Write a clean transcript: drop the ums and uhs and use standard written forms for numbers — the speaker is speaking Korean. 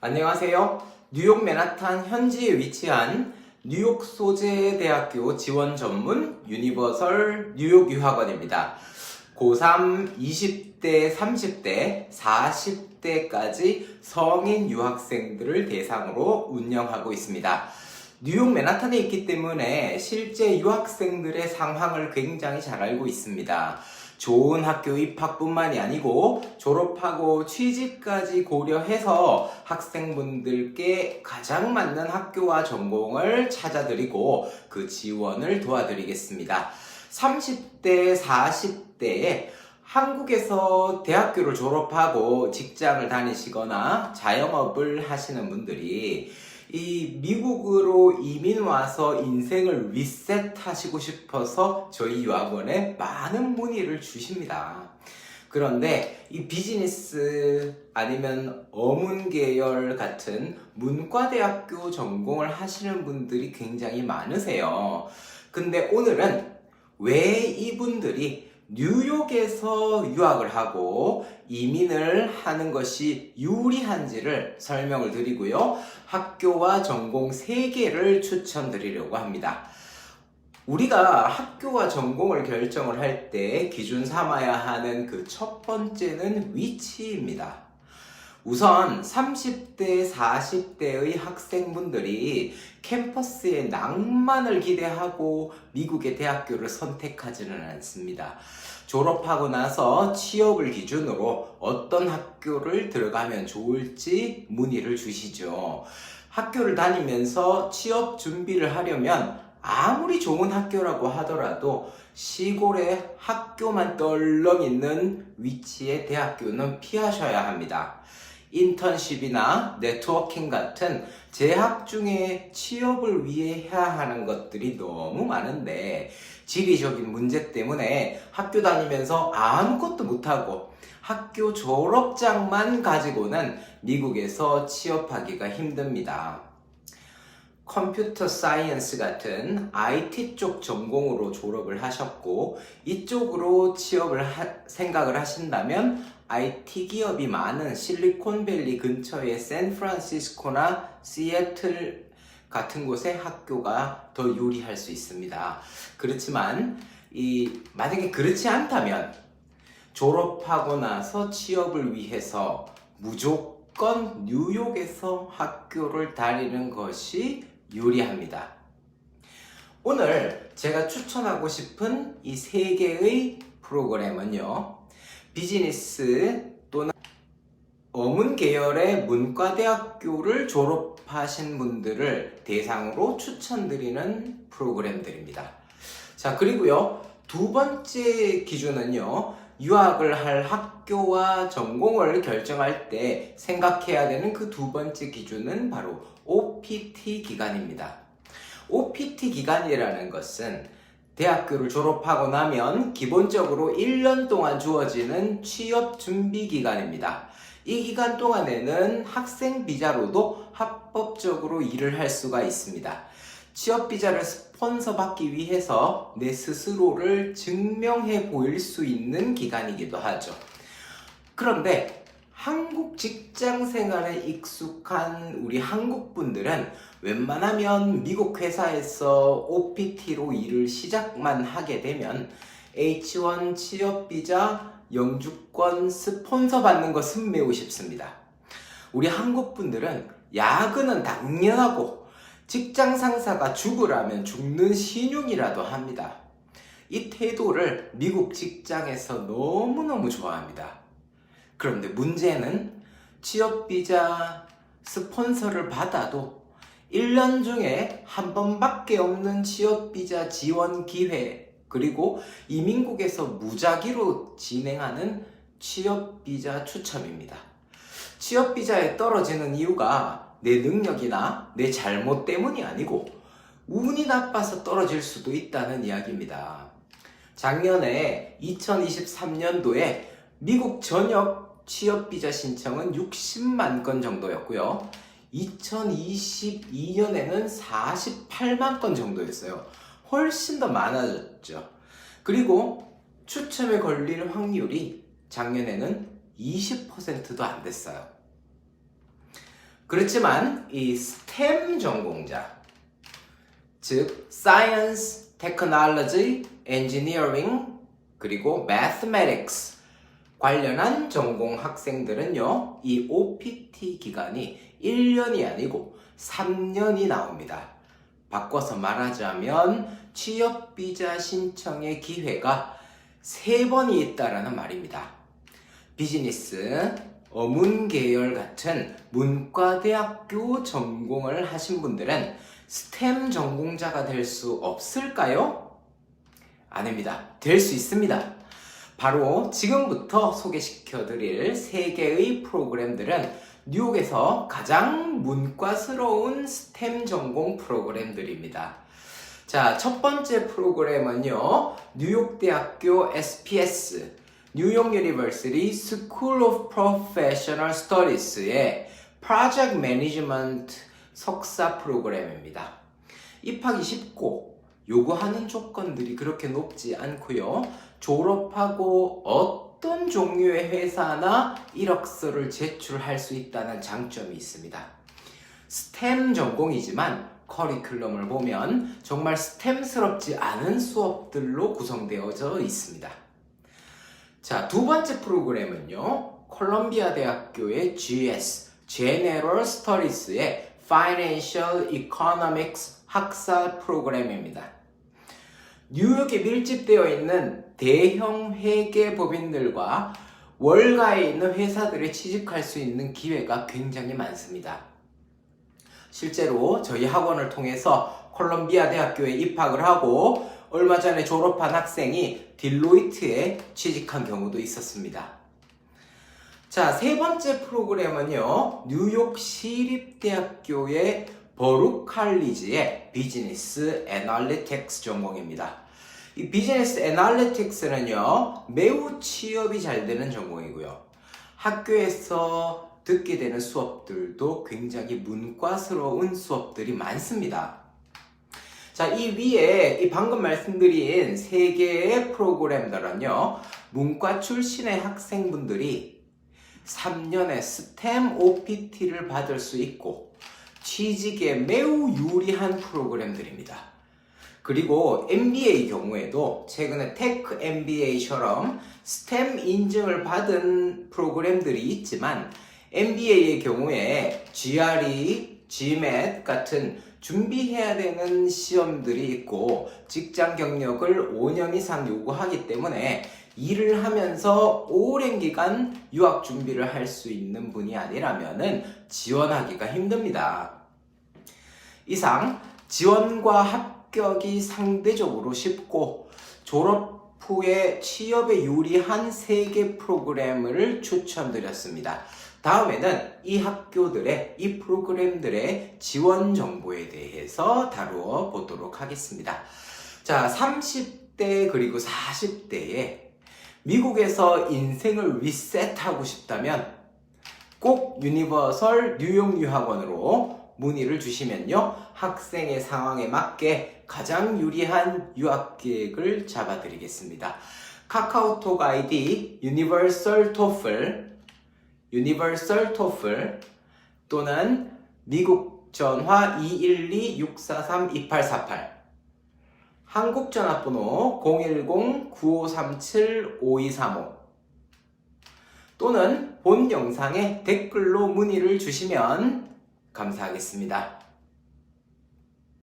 안녕하세요. 뉴욕 맨하탄 현지에 위치한 뉴욕 소재 대학교 지원 전문 유니버설 뉴욕 유학원입니다. 고3 20대, 30대, 40대까지 성인 유학생들을 대상으로 운영하고 있습니다. 뉴욕 맨하탄에 있기 때문에 실제 유학생들의 상황을 굉장히 잘 알고 있습니다. 좋은 학교 입학뿐만이 아니고 졸업하고 취직까지 고려해서 학생분들께 가장 맞는 학교와 전공을 찾아드리고 그 지원을 도와드리겠습니다. 30대, 40대에 한국에서 대학교를 졸업하고 직장을 다니시거나 자영업을 하시는 분들이 이 미국으로 이민 와서 인생을 리셋하시고 싶어서 저희 유학원에 많은 문의를 주십니다. 그런데 이 비즈니스 아니면 어문 계열 같은 문과대학교 전공을 하시는 분들이 굉장히 많으세요. 근데 오늘은 왜 이분들이 뉴욕에서 유학을 하고 이민을 하는 것이 유리한지를 설명을 드리고요. 학교와 전공 3개를 추천드리려고 합니다. 우리가 학교와 전공을 결정을 할 때 기준 삼아야 하는 그 첫 번째는 위치입니다. 우선 30대, 40대의 학생분들이 캠퍼스의 낭만을 기대하고 미국의 대학교를 선택하지는 않습니다. 졸업하고 나서 취업을 기준으로 어떤 학교를 들어가면 좋을지 문의를 주시죠. 학교를 다니면서 취업 준비를 하려면 아무리 좋은 학교라고 하더라도 시골에 학교만 떨렁 있는 위치의 대학교는 피하셔야 합니다. 인턴십이나 네트워킹 같은 재학 중에 취업을 위해 해야 하는 것들이 너무 많은데 지리적인 문제 때문에 학교 다니면서 아무것도 못하고 학교 졸업장만 가지고는 미국에서 취업하기가 힘듭니다. 컴퓨터 사이언스 같은 IT 쪽 전공으로 졸업을 하셨고 이쪽으로 취업을 생각을 하신다면 IT 기업이 많은 실리콘밸리 근처의 샌프란시스코나 시애틀 같은 곳의 학교가 더 유리할 수 있습니다. 그렇지만 만약에 그렇지 않다면 졸업하고 나서 취업을 위해서 무조건 뉴욕에서 학교를 다니는 것이 유리합니다. 오늘 제가 추천하고 싶은 이 3개의 프로그램은요. 비즈니스 또는 어문 계열의 문과대학교를 졸업하신 분들을 대상으로 추천드리는 프로그램들입니다. 자, 그리고요. 두 번째 기준은요. 유학을 할 학교와 전공을 결정할 때 생각해야 되는 그 두 번째 기준은 바로 OPT 기간입니다. OPT 기간이라는 것은 대학교를 졸업하고 나면 기본적으로 1년 동안 주어지는 취업 준비 기간입니다. 이 기간 동안에는 학생 비자로도 합법적으로 일을 할 수가 있습니다. 취업 비자를 스폰서 받기 위해서 내 스스로를 증명해 보일 수 있는 기간이기도 하죠. 그런데 한국 직장 생활에 익숙한 우리 한국 분들은 웬만하면 미국 회사에서 OPT로 일을 시작만 하게 되면 H1 취업 비자, 영주권 스폰서 받는 것은 매우 쉽습니다. 우리 한국 분들은 야근은 당연하고 직장 상사가 죽으라면 죽는 신용이라도 합니다. 이 태도를 미국 직장에서 너무너무 좋아합니다. 그런데 문제는 취업비자 스폰서를 받아도 1년 중에 한 번밖에 없는 취업비자 지원 기회, 그리고 이민국에서 무작위로 진행하는 취업비자 추첨입니다. 취업비자에 떨어지는 이유가 내 능력이나 내 잘못 때문이 아니고 운이 나빠서 떨어질 수도 있다는 이야기입니다. 작년에 2023년도에 미국 전역 취업비자 신청은 60만 건 정도였고요. 2022년에는 48만 건 정도였어요. 훨씬 더 많아졌죠. 그리고 추첨에 걸릴 확률이 작년에는 20%도 안 됐어요. 그렇지만 이 STEM 전공자, 즉 Science, Technology, Engineering, 그리고 Mathematics 관련한 전공 학생들은요, 이 OPT 기간이 1년이 아니고 3년이 나옵니다. 바꿔서 말하자면 취업비자 신청의 기회가 3번이 있다라는 말입니다. 비즈니스, 어문계열 같은 문과대학교 전공을 하신 분들은 STEM 전공자가 될 수 없을까요? 아닙니다. 될 수 있습니다. 바로 지금부터 소개시켜드릴 3개의 프로그램들은 뉴욕에서 가장 문과스러운 STEM 전공 프로그램들입니다. 자, 첫 번째 프로그램은요, 뉴욕대학교 SPS, 뉴욕 유니버시티 School of Professional Studies의 Project Management 석사 프로그램입니다. 입학이 쉽고 요구하는 조건들이 그렇게 높지 않고요. 졸업하고 어떤 종류의 회사나 이력서를 제출할 수 있다는 장점이 있습니다. STEM 전공이지만 커리큘럼을 보면 정말 STEM스럽지 않은 수업들로 구성되어져 있습니다. 자, 두 번째 프로그램은요, 콜롬비아 대학교의 GS, General Studies의 Financial Economics 학사 프로그램입니다. 뉴욕에 밀집되어 있는 대형 회계법인들과 월가에 있는 회사들에 취직할 수 있는 기회가 굉장히 많습니다. 실제로 저희 학원을 통해서 콜롬비아 대학교에 입학을 하고 얼마 전에 졸업한 학생이 딜로이트에 취직한 경우도 있었습니다. 자, 세 번째 프로그램은요, 뉴욕 시립대학교의 버룩 칼리지의 비즈니스 애널리틱스 전공입니다. 이 비즈니스 애널리틱스는요, 매우 취업이 잘 되는 전공이고요. 학교에서 듣게 되는 수업들도 굉장히 문과스러운 수업들이 많습니다. 자, 이 위에 이 방금 말씀드린 3개의 프로그램들은요, 문과 출신의 학생분들이 3년의 STEM OPT를 받을 수 있고 취직에 매우 유리한 프로그램들입니다. 그리고 MBA 경우에도 최근에 테크 MBA처럼 STEM 인증을 받은 프로그램들이 있지만 MBA의 경우에 GRE, GMAT 같은 준비해야 되는 시험들이 있고 직장 경력을 5년 이상 요구하기 때문에 일을 하면서 오랜 기간 유학 준비를 할 수 있는 분이 아니라면은 지원하기가 힘듭니다. 이상 지원과 합격이 상대적으로 쉽고 졸업 후에 취업에 유리한 3개 프로그램을 추천드렸습니다. 다음에는 이 학교들의, 이 프로그램들의 지원 정보에 대해서 다루어 보도록 하겠습니다. 자, 30대 그리고 40대에 미국에서 인생을 리셋하고 싶다면 꼭 유니버설 뉴욕 유학원으로 문의를 주시면요, 학생의 상황에 맞게 가장 유리한 유학 계획을 잡아드리겠습니다. 카카오톡 아이디 유니버설 토플 또는 미국 전화 212-643-2848, 한국 전화번호 010-9537-5235 또는 본 영상에 댓글로 문의를 주시면 감사하겠습니다.